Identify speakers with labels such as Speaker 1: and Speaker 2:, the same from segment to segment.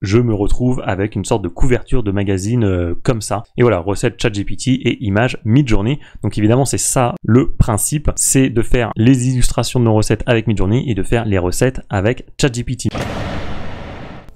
Speaker 1: je me retrouve avec une sorte de couverture de magazine comme ça. Et voilà, recette ChatGPT et image Midjourney. Donc évidemment, c'est ça le principe, c'est de faire les illustrations de nos recettes avec Midjourney et de faire les recettes avec ChatGPT.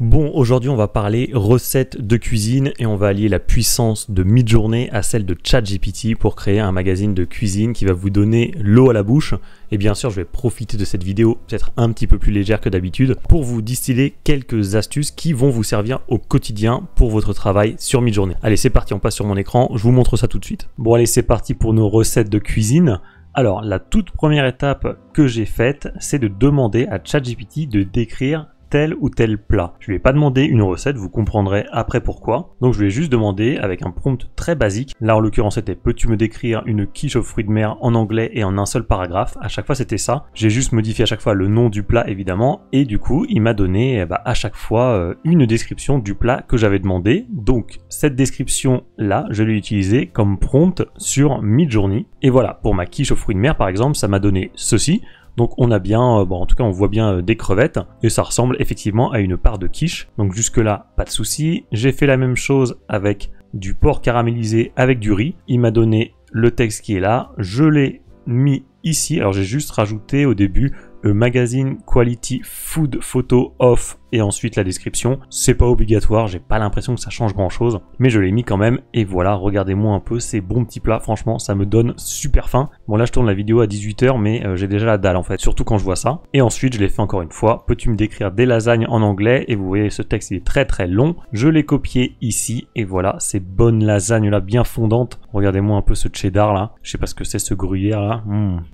Speaker 1: Bon, aujourd'hui on va parler recettes de cuisine et on va allier la puissance de Midjourney à celle de ChatGPT pour créer un magazine de cuisine qui va vous donner l'eau à la bouche. Et bien sûr, je vais profiter de cette vidéo, peut-être un petit peu plus légère que d'habitude, pour vous distiller quelques astuces qui vont vous servir au quotidien pour votre travail sur Midjourney. Allez, c'est parti, on passe sur mon écran, je vous montre ça tout de suite. Bon allez, c'est parti pour nos recettes de cuisine. Alors, la toute première étape que j'ai faite, c'est de demander à ChatGPT de décrire tel ou tel plat. Je lui ai pas demandé une recette, vous comprendrez après pourquoi. Donc je lui ai juste demandé avec un prompt très basique. Là en l'occurrence c'était peux-tu me décrire une quiche aux fruits de mer en anglais et en un seul paragraphe. À chaque fois c'était ça. J'ai juste modifié à chaque fois le nom du plat évidemment et du coup il m'a donné à chaque fois une description du plat que j'avais demandé. Donc cette description là je l'ai utilisée comme prompt sur Midjourney. Et voilà, pour ma quiche aux fruits de mer par exemple ça m'a donné ceci. Donc on a bien, en tout cas on voit bien des crevettes et ça ressemble effectivement à une part de quiche. Donc jusque là pas de souci. J'ai fait la même chose avec du porc caramélisé avec du riz. Il m'a donné le texte qui est là. Je l'ai mis ici. Alors j'ai juste rajouté au début magazine quality food photo off et ensuite la description. C'est pas obligatoire, j'ai pas l'impression que ça change grand chose, mais je l'ai mis quand même. Et voilà, regardez-moi un peu ces bons petits plats, franchement ça me donne super faim. Bon là je tourne la vidéo à 18 h mais j'ai déjà la dalle en fait, surtout quand je vois ça. Et ensuite je l'ai fait encore une fois, peux-tu me décrire des lasagnes en anglais? Et vous voyez ce texte il est très très long, je l'ai copié ici et voilà ces bonnes lasagnes là bien fondantes. Regardez-moi un peu ce cheddar là, je sais pas ce que c'est ce gruyère là,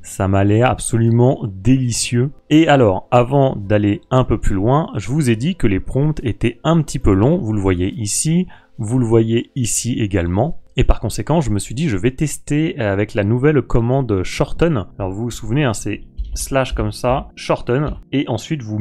Speaker 1: ça m'a l'air absolument délicieux. Et alors, avant d'aller un peu plus loin, je vous ai dit que les prompts étaient un petit peu longs, vous le voyez ici, vous le voyez ici également. Et par conséquent, je me suis dit, je vais tester avec la nouvelle commande shorten. Alors vous vous souvenez, hein, c'est slash comme ça, shorten, et ensuite vous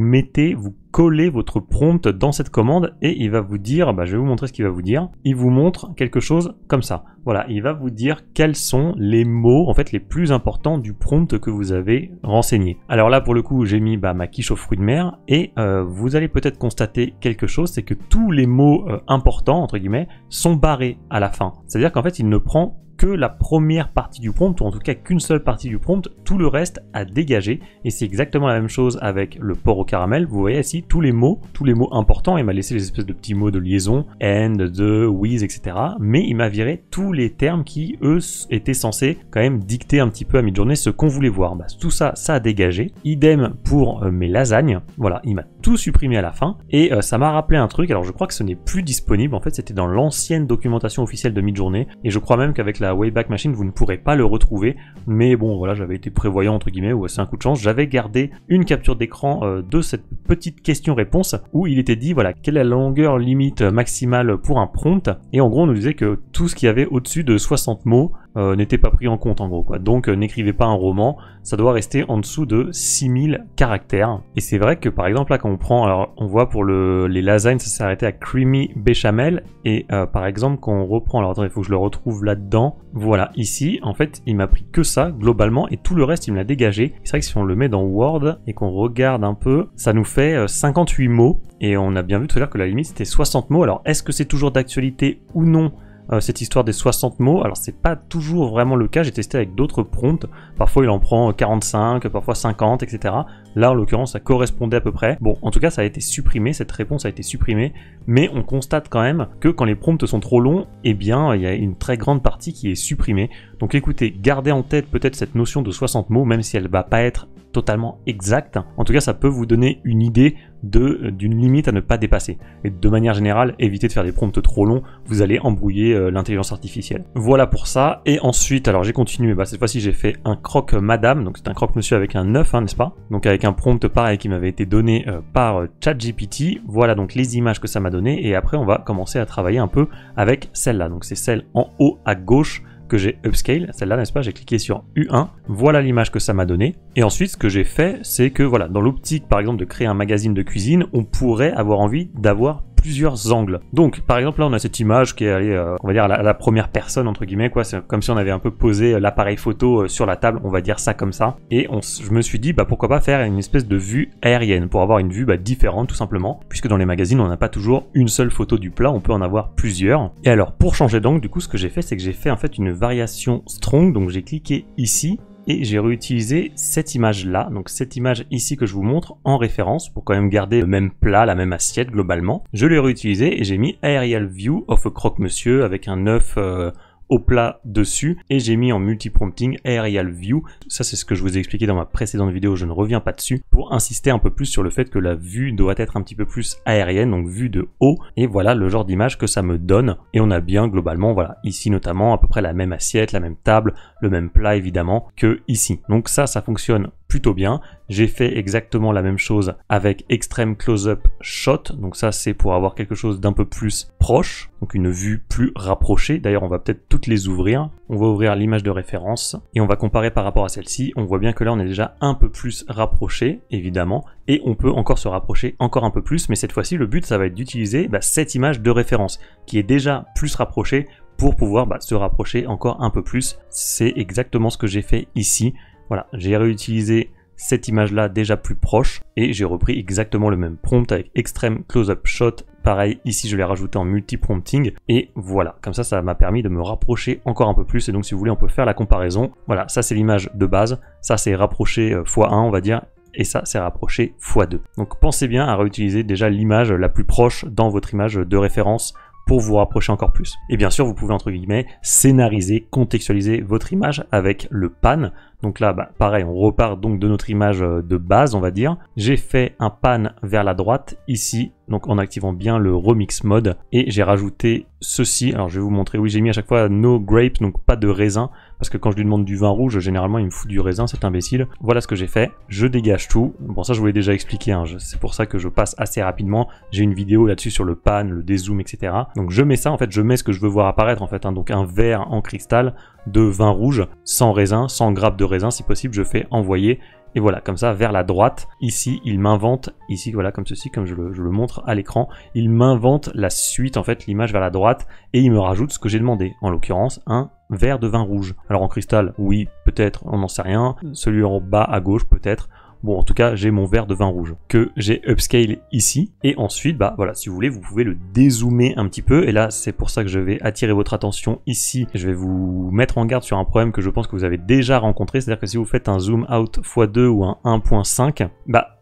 Speaker 1: collez votre prompt dans cette commande et il va vous dire, je vais vous montrer ce qu'il va vous dire. Il vous montre quelque chose comme ça. Voilà, il va vous dire quels sont les mots en fait les plus importants du prompt que vous avez renseigné. Alors là pour le coup j'ai mis ma quiche aux fruits de mer et vous allez peut-être constater quelque chose, c'est que tous les mots importants entre guillemets sont barrés à la fin. C'est-à-dire qu'en fait il ne prend que la première partie du prompt, ou en tout cas qu'une seule partie du prompt, tout le reste à dégager. Et c'est exactement la même chose avec le porc au caramel. Vous voyez ici tous les mots importants. Il m'a laissé les espèces de petits mots de liaison, and, the, with, etc. Mais il m'a viré tous les termes qui, eux, étaient censés quand même dicter un petit peu à Midjourney ce qu'on voulait voir. Tout ça, ça a dégagé. Idem pour mes lasagnes. Voilà, il m'a tout supprimé à la fin. Et ça m'a rappelé un truc. Alors je crois que ce n'est plus disponible. En fait, c'était dans l'ancienne documentation officielle de Midjourney. Et je crois même qu'avec la Wayback Machine, vous ne pourrez pas le retrouver. Mais bon, voilà, j'avais été prévoyant, entre guillemets, ou c'est un coup de chance. J'avais gardé une capture d'écran de cette petite question-réponse où il était dit, voilà, quelle est la longueur limite maximale pour un prompt. Et en gros, on nous disait que tout ce qu'il y avait au-dessus de 60 mots n'était pas pris en compte, en gros, quoi. Donc, n'écrivez pas un roman, ça doit rester en dessous de 6000 caractères. Et c'est vrai que, par exemple, là, quand on prend, alors, on voit pour les lasagnes, ça s'est arrêté à creamy béchamel. Et par exemple, quand on reprend, alors attendez, il faut que je le retrouve là-dedans. Voilà, ici, en fait, il m'a pris que ça, globalement, et tout le reste, il me l'a dégagé. C'est vrai que si on le met dans Word et qu'on regarde un peu, ça nous fait 58 mots. Et on a bien vu tout à l'heure que la limite, c'était 60 mots. Alors, est-ce que c'est toujours d'actualité ou non cette histoire des 60 mots? Alors c'est pas toujours vraiment le cas, j'ai testé avec d'autres prompts, parfois il en prend 45, parfois 50, etc. Là en l'occurrence ça correspondait à peu près. Bon, en tout cas ça a été supprimé, cette réponse a été supprimée, mais on constate quand même que quand les prompts sont trop longs, eh bien il y a une très grande partie qui est supprimée. Donc écoutez, gardez en tête peut-être cette notion de 60 mots, même si elle va pas être totalement exacte. En tout cas ça peut vous donner une idée d'une limite à ne pas dépasser. Et de manière générale, évitez de faire des prompts trop longs, vous allez embrouiller l'intelligence artificielle. Voilà pour ça. Et ensuite, alors j'ai continué, cette fois-ci j'ai fait un croque madame, donc c'est un croque monsieur avec un œuf, n'est-ce pas? Donc avec un prompt pareil qui m'avait été donné par ChatGPT. Voilà donc les images que ça m'a donné et après on va commencer à travailler un peu avec celle-là. Donc c'est celle en haut à gauche que j'ai upscale, celle-là n'est-ce pas, j'ai cliqué sur U1, voilà l'image que ça m'a donné. Et ensuite ce que j'ai fait, c'est que voilà, dans l'optique par exemple de créer un magazine de cuisine, on pourrait avoir envie d'avoir plusieurs angles. Donc par exemple là on a cette image qui est allée, on va dire à la première personne entre guillemets quoi, c'est comme si on avait un peu posé l'appareil photo sur la table, on va dire ça comme ça. Et je me suis dit bah pourquoi pas faire une espèce de vue aérienne pour avoir une vue différente tout simplement, puisque dans les magazines on n'a pas toujours une seule photo du plat, on peut en avoir plusieurs. Et alors pour changer d'angle, du coup ce que j'ai fait c'est que j'ai fait en fait une variation strong, donc j'ai cliqué ici et j'ai réutilisé cette image là, donc cette image ici que je vous montre en référence pour quand même garder le même plat, la même assiette globalement. Je l'ai réutilisé et j'ai mis Aerial View of a croque-monsieur avec un œuf au plat dessus et j'ai mis en multi-prompting Aerial View. Ça c'est ce que je vous ai expliqué dans ma précédente vidéo, je ne reviens pas dessus, pour insister un peu plus sur le fait que la vue doit être un petit peu plus aérienne, donc vue de haut, et voilà le genre d'image que ça me donne. Et on a bien globalement, voilà, ici notamment à peu près la même assiette, la même table, le même plat évidemment que ici. Donc ça fonctionne plutôt bien. J'ai fait exactement la même chose avec Extreme Close-Up Shot, donc ça c'est pour avoir quelque chose d'un peu plus proche, donc une vue plus rapprochée. D'ailleurs on va peut-être toutes les ouvrir. On va ouvrir l'image de référence et on va comparer par rapport à celle-ci. On voit bien que là on est déjà un peu plus rapproché évidemment, et on peut encore se rapprocher encore un peu plus, mais cette fois-ci le but ça va être d'utiliser cette image de référence qui est déjà plus rapprochée pour pouvoir se rapprocher encore un peu plus. C'est exactement ce que j'ai fait ici. Voilà, j'ai réutilisé cette image-là déjà plus proche et j'ai repris exactement le même prompt avec Extreme Close-Up Shot. Pareil, ici je l'ai rajouté en multi-prompting et voilà, comme ça m'a permis de me rapprocher encore un peu plus. Et donc si vous voulez, on peut faire la comparaison. Voilà, ça c'est l'image de base, ça c'est rapproché x1 on va dire, et ça c'est rapproché x2. Donc pensez bien à réutiliser déjà l'image la plus proche dans votre image de référence pour vous rapprocher encore plus. Et bien sûr, vous pouvez entre guillemets scénariser, contextualiser votre image avec le pan. Donc là, pareil, on repart donc de notre image de base, on va dire. J'ai fait un pan vers la droite ici, donc en activant bien le remix mode, et j'ai rajouté ceci. Alors je vais vous montrer, oui, j'ai mis à chaque fois no grape, donc pas de raisin, parce que quand je lui demande du vin rouge, généralement il me fout du raisin, cet imbécile. Voilà ce que j'ai fait, je dégage tout. Bon, ça je vous l'ai déjà expliqué, hein. C'est pour ça que je passe assez rapidement. J'ai une vidéo là-dessus sur le pan, le dézoom, etc. Donc je mets ça, en fait, je mets ce que je veux voir apparaître, en fait, hein. Donc un verre en cristal de vin rouge, sans raisin, sans grappe de raisin, si possible, je fais envoyer. Et voilà, comme ça, vers la droite, ici, il m'invente, ici, voilà, comme ceci, comme je le montre à l'écran, il m'invente la suite, en fait, l'image vers la droite, et il me rajoute ce que j'ai demandé, en l'occurrence, un verre de vin rouge. Alors en cristal, oui, peut-être, on n'en sait rien, celui en bas à gauche, peut-être. Bon, en tout cas, j'ai mon verre de vin rouge que j'ai upscale ici. Et ensuite, voilà, si vous voulez, vous pouvez le dézoomer un petit peu. Et là, c'est pour ça que je vais attirer votre attention ici. Je vais vous mettre en garde sur un problème que je pense que vous avez déjà rencontré. C'est-à-dire que si vous faites un zoom out x2 ou un 1.5,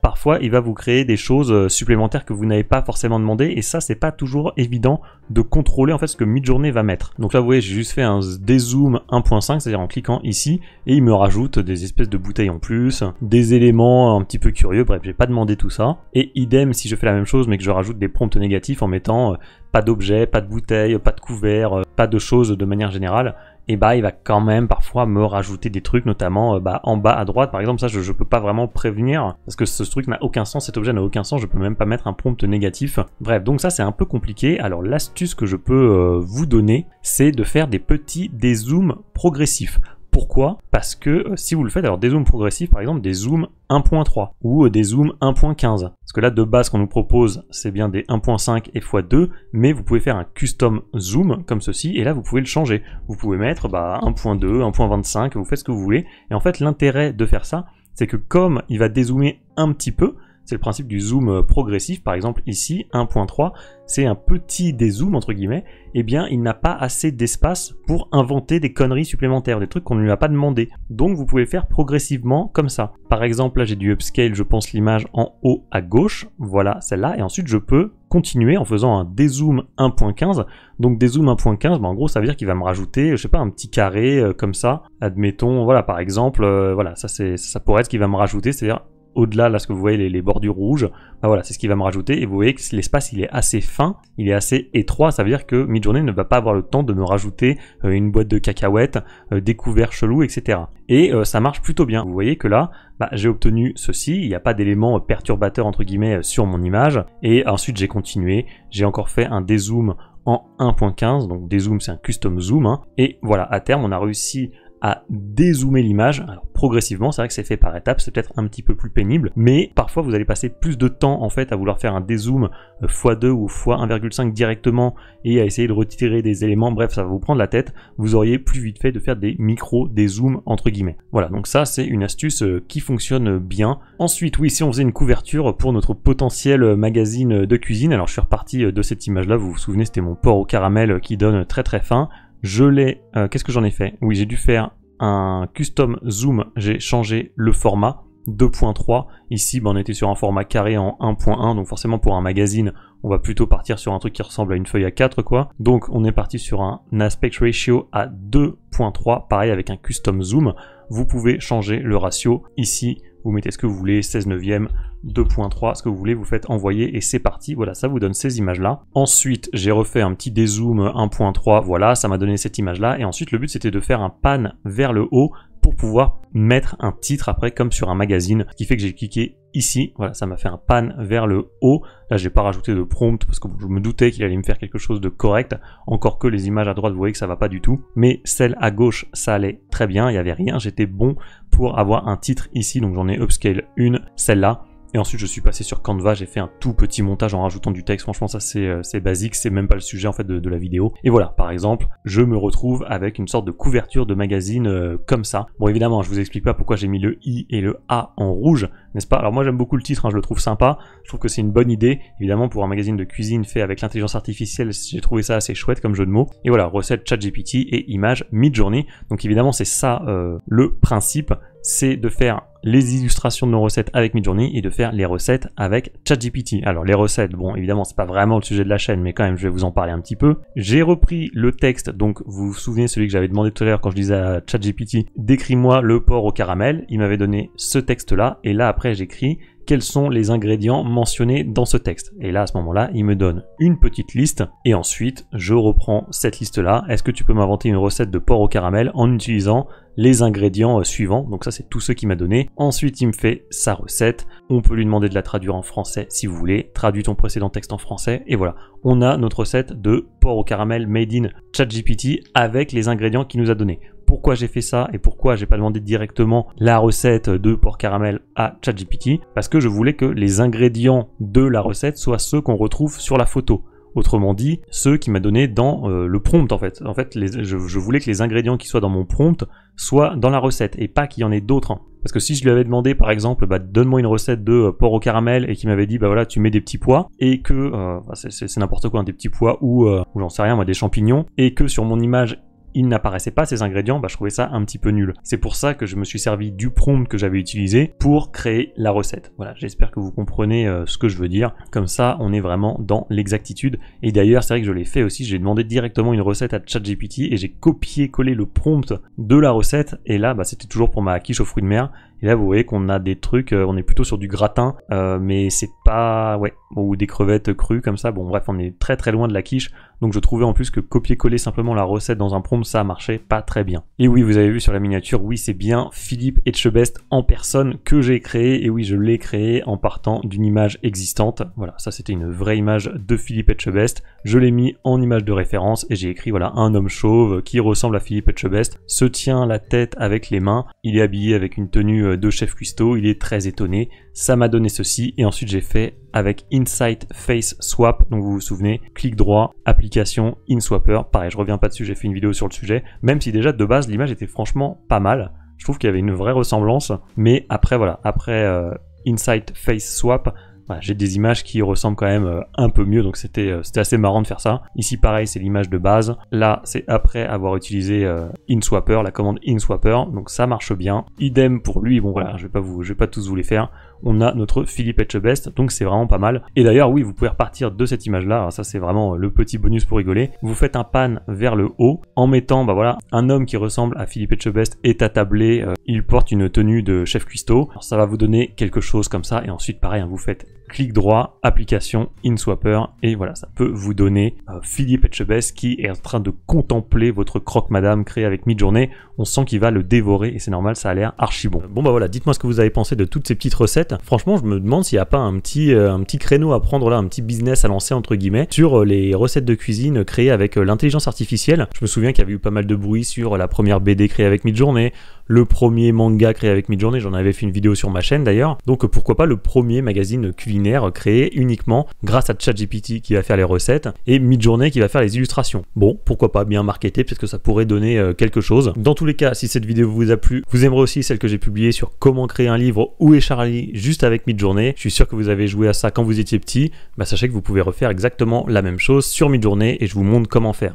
Speaker 1: parfois, il va vous créer des choses supplémentaires que vous n'avez pas forcément demandé. Et ça, c'est pas toujours évident de contrôler en fait ce que Midjourney va mettre. Donc là, vous voyez, j'ai juste fait un dézoom 1.5, c'est-à-dire en cliquant ici, et il me rajoute des espèces de bouteilles en plus, des éléments un petit peu curieux. Bref, j'ai pas demandé tout ça. Et idem si je fais la même chose, mais que je rajoute des prompts négatifs en mettant pas d'objet, pas de bouteille, pas de couvert, pas de choses de manière générale. Et il va quand même parfois me rajouter des trucs, notamment en bas à droite, par exemple. Ça, je peux pas vraiment prévenir, parce que ce truc n'a aucun sens, cet objet n'a aucun sens, je peux même pas mettre un prompt négatif. Bref, donc ça c'est un peu compliqué. Alors l'astuce que je peux vous donner, c'est de faire des petits dézooms progressifs. Pourquoi? Parce que si vous le faites, alors des zooms progressifs, par exemple des zooms 1.3 ou des zooms 1.15. Parce que là, de base, qu'on nous propose, c'est bien des 1.5 et x2, mais vous pouvez faire un custom zoom comme ceci, et là, vous pouvez le changer. Vous pouvez mettre 1.2, 1.25, vous faites ce que vous voulez. Et en fait, l'intérêt de faire ça, c'est que comme il va dézoomer un petit peu, c'est le principe du zoom progressif, par exemple ici, 1.3, c'est un petit dézoom entre guillemets, eh bien il n'a pas assez d'espace pour inventer des conneries supplémentaires, des trucs qu'on ne lui a pas demandé. Donc vous pouvez faire progressivement comme ça. Par exemple là j'ai du upscale, je pense l'image en haut à gauche, voilà celle-là, et ensuite je peux continuer en faisant un dézoom 1.15. Donc dézoom 1.15, en gros ça veut dire qu'il va me rajouter, je sais pas, un petit carré comme ça, admettons, voilà par exemple, voilà ça pourrait être ce qu'il va me rajouter, c'est-à-dire au-delà, là, ce que vous voyez, les bordures rouges, voilà, c'est ce qu'il va me rajouter. Et vous voyez que l'espace, il est assez fin, il est assez étroit. Ça veut dire que Midjourney ne va pas avoir le temps de me rajouter une boîte de cacahuètes, des couverts chelous, etc. Et ça marche plutôt bien. Vous voyez que là, j'ai obtenu ceci. Il n'y a pas d'éléments perturbateurs, entre guillemets, sur mon image. Et ensuite, j'ai continué. J'ai encore fait un dézoom en 1.15. Donc, dézoom, c'est un custom zoom. Et voilà, à terme, on a réussi à dézoomer l'image. Alors progressivement, c'est vrai que c'est fait par étapes, c'est peut-être un petit peu plus pénible, mais parfois vous allez passer plus de temps en fait à vouloir faire un dézoom x2 ou x1,5 directement et à essayer de retirer des éléments, bref ça va vous prendre la tête, vous auriez plus vite fait de faire des micros, des zooms entre guillemets. Voilà, donc ça c'est une astuce qui fonctionne bien. Ensuite oui, si on faisait une couverture pour notre potentiel magazine de cuisine, alors je suis reparti de cette image là, vous vous souvenez c'était mon porc au caramel qui donne très très fin. Je l'ai, qu'est-ce que j'en ai fait? Oui, j'ai dû faire un custom zoom, j'ai changé le format 2.3. Ici, on était sur un format carré en 1.1, donc forcément pour un magazine, on va plutôt partir sur un truc qui ressemble à une feuille A4 quoi. Donc on est parti sur un aspect ratio à 2.3, pareil avec un custom zoom. Vous pouvez changer le ratio ici. Vous mettez ce que vous voulez, 16 neuvième, 2.3, ce que vous voulez, vous faites envoyer et c'est parti. Voilà, ça vous donne ces images-là. Ensuite, j'ai refait un petit dézoom 1.3, voilà, ça m'a donné cette image-là. Et ensuite, le but, c'était de faire un pan vers le haut pour pouvoir mettre un titre après, comme sur un magazine. Ce qui fait que j'ai cliqué ici, voilà, ça m'a fait un pan vers le haut. Là, j'ai pas rajouté de prompt parce que je me doutais qu'il allait me faire quelque chose de correct. Encore que les images à droite, vous voyez que ça va pas du tout. Mais celle à gauche, ça allait très bien, il y avait rien. J'étais bon pour avoir un titre ici, donc j'en ai upscale une, celle-là. Et ensuite, je suis passé sur Canva, j'ai fait un tout petit montage en rajoutant du texte. Franchement, ça c'est basique, c'est même pas le sujet en fait de la vidéo. Et voilà, par exemple, je me retrouve avec une sorte de couverture de magazine comme ça. Bon, évidemment, je vous explique pas pourquoi j'ai mis le I et le A en rouge, n'est-ce pas? Alors moi, j'aime beaucoup le titre, hein, je le trouve sympa. Je trouve que c'est une bonne idée. Évidemment, pour un magazine de cuisine fait avec l'intelligence artificielle, j'ai trouvé ça assez chouette comme jeu de mots. Et voilà, recette ChatGPT et image Midjourney. Donc évidemment, c'est ça le principe, c'est de faire les illustrations de nos recettes avec Midjourney et de faire les recettes avec ChatGPT. Alors les recettes, bon évidemment c'est pas vraiment le sujet de la chaîne, mais quand même je vais vous en parler un petit peu. J'ai repris le texte, donc vous vous souvenez celui que j'avais demandé tout à l'heure quand je disais à ChatGPT décris-moi le porc au caramel, il m'avait donné ce texte là, et là après j'écris quels sont les ingrédients mentionnés dans ce texte. Et là, à ce moment-là, il me donne une petite liste, et ensuite, je reprends cette liste-là. Est-ce que tu peux m'inventer une recette de porc au caramel en utilisant les ingrédients suivants? Donc ça, c'est tout ce qu'il m'a donné. Ensuite, il me fait sa recette. On peut lui demander de la traduire en français si vous voulez. Traduis ton précédent texte en français, et voilà. On a notre recette de porc au caramel made in ChatGPT avec les ingrédients qu'il nous a donnés. Pourquoi j'ai fait ça et pourquoi j'ai pas demandé directement la recette de porc caramel à ChatGPT? Parce que je voulais que les ingrédients de la recette soient ceux qu'on retrouve sur la photo. Autrement dit, ceux qu'il m'a donné dans le prompt en fait. En fait, je voulais que les ingrédients qui soient dans mon prompt soient dans la recette et pas qu'il y en ait d'autres. Hein. Parce que si je lui avais demandé par exemple, donne-moi une recette de porc au caramel et qu'il m'avait dit, voilà, tu mets des petits pois et que, c'est n'importe quoi, hein, des petits pois ou j'en sais rien, moi, des champignons, et que sur mon image, il n'apparaissait pas ces ingrédients, je trouvais ça un petit peu nul. C'est pour ça que je me suis servi du prompt que j'avais utilisé pour créer la recette. Voilà, j'espère que vous comprenez ce que je veux dire. Comme ça, on est vraiment dans l'exactitude. Et d'ailleurs, c'est vrai que je l'ai fait aussi, j'ai demandé directement une recette à ChatGPT et j'ai copié-collé le prompt de la recette. Et là, c'était toujours pour ma quiche aux fruits de mer. Et là, vous voyez qu'on a des trucs, on est plutôt sur du gratin, mais c'est pas, ou des crevettes crues comme ça. Bon, bref, on est très très loin de la quiche. Donc je trouvais en plus que copier-coller simplement la recette dans un prompt, ça marchait pas très bien. Et oui, vous avez vu sur la miniature, oui, c'est bien Philippe Etchebest en personne que j'ai créé. Et oui, je l'ai créé en partant d'une image existante. Voilà, ça c'était une vraie image de Philippe Etchebest. Je l'ai mis en image de référence et j'ai écrit, voilà, un homme chauve qui ressemble à Philippe Etchebest, se tient la tête avec les mains, il est habillé avec une tenue de chef cuistot, il est très étonné. Ça m'a donné ceci et ensuite j'ai fait avec Insight Face Swap, donc vous vous souvenez, clic droit, application InSwapper, pareil je reviens pas dessus, j'ai fait une vidéo sur le sujet, même si déjà de base l'image était franchement pas mal, je trouve qu'il y avait une vraie ressemblance, mais après voilà, après Insight Face Swap, j'ai des images qui ressemblent quand même un peu mieux, donc c'était assez marrant de faire ça. Ici pareil, c'est l'image de base. Là, c'est après avoir utilisé InSwapper, la commande InSwapper, donc ça marche bien. Idem pour lui, bon voilà, je vais pas tous vous les faire. On a notre Philippe Etchebest, donc c'est vraiment pas mal. Et d'ailleurs, oui, vous pouvez repartir de cette image-là, alors ça c'est vraiment le petit bonus pour rigoler. Vous faites un pan vers le haut, en mettant, voilà, un homme qui ressemble à Philippe Etchebest est attablé, il porte une tenue de chef cuistot. Alors ça va vous donner quelque chose comme ça, et ensuite pareil, vous faites clic droit, application, InSwapper, et voilà, ça peut vous donner Philippe Etchebest qui est en train de contempler votre croque-madame créé avec Midjourney. On sent qu'il va le dévorer et c'est normal, ça a l'air archi bon. Bon bah voilà, dites-moi ce que vous avez pensé de toutes ces petites recettes. Franchement, je me demande s'il n'y a pas un petit créneau à prendre là, un petit business à lancer entre guillemets, sur les recettes de cuisine créées avec l'intelligence artificielle. Je me souviens qu'il y avait eu pas mal de bruit sur la première BD créée avec Midjourney, le premier manga créé avec Midjourney, j'en avais fait une vidéo sur ma chaîne d'ailleurs. Donc pourquoi pas le premier magazine culinaire créé uniquement grâce à ChatGPT qui va faire les recettes et Midjourney qui va faire les illustrations. Bon, pourquoi pas, bien marketé, parce que ça pourrait donner quelque chose. Dans tous les cas, si cette vidéo vous a plu, vous aimerez aussi celle que j'ai publiée sur comment créer un livre Où est Charlie juste avec Midjourney. Je suis sûr que vous avez joué à ça quand vous étiez petit. Bah, sachez que vous pouvez refaire exactement la même chose sur Midjourney et je vous montre comment faire.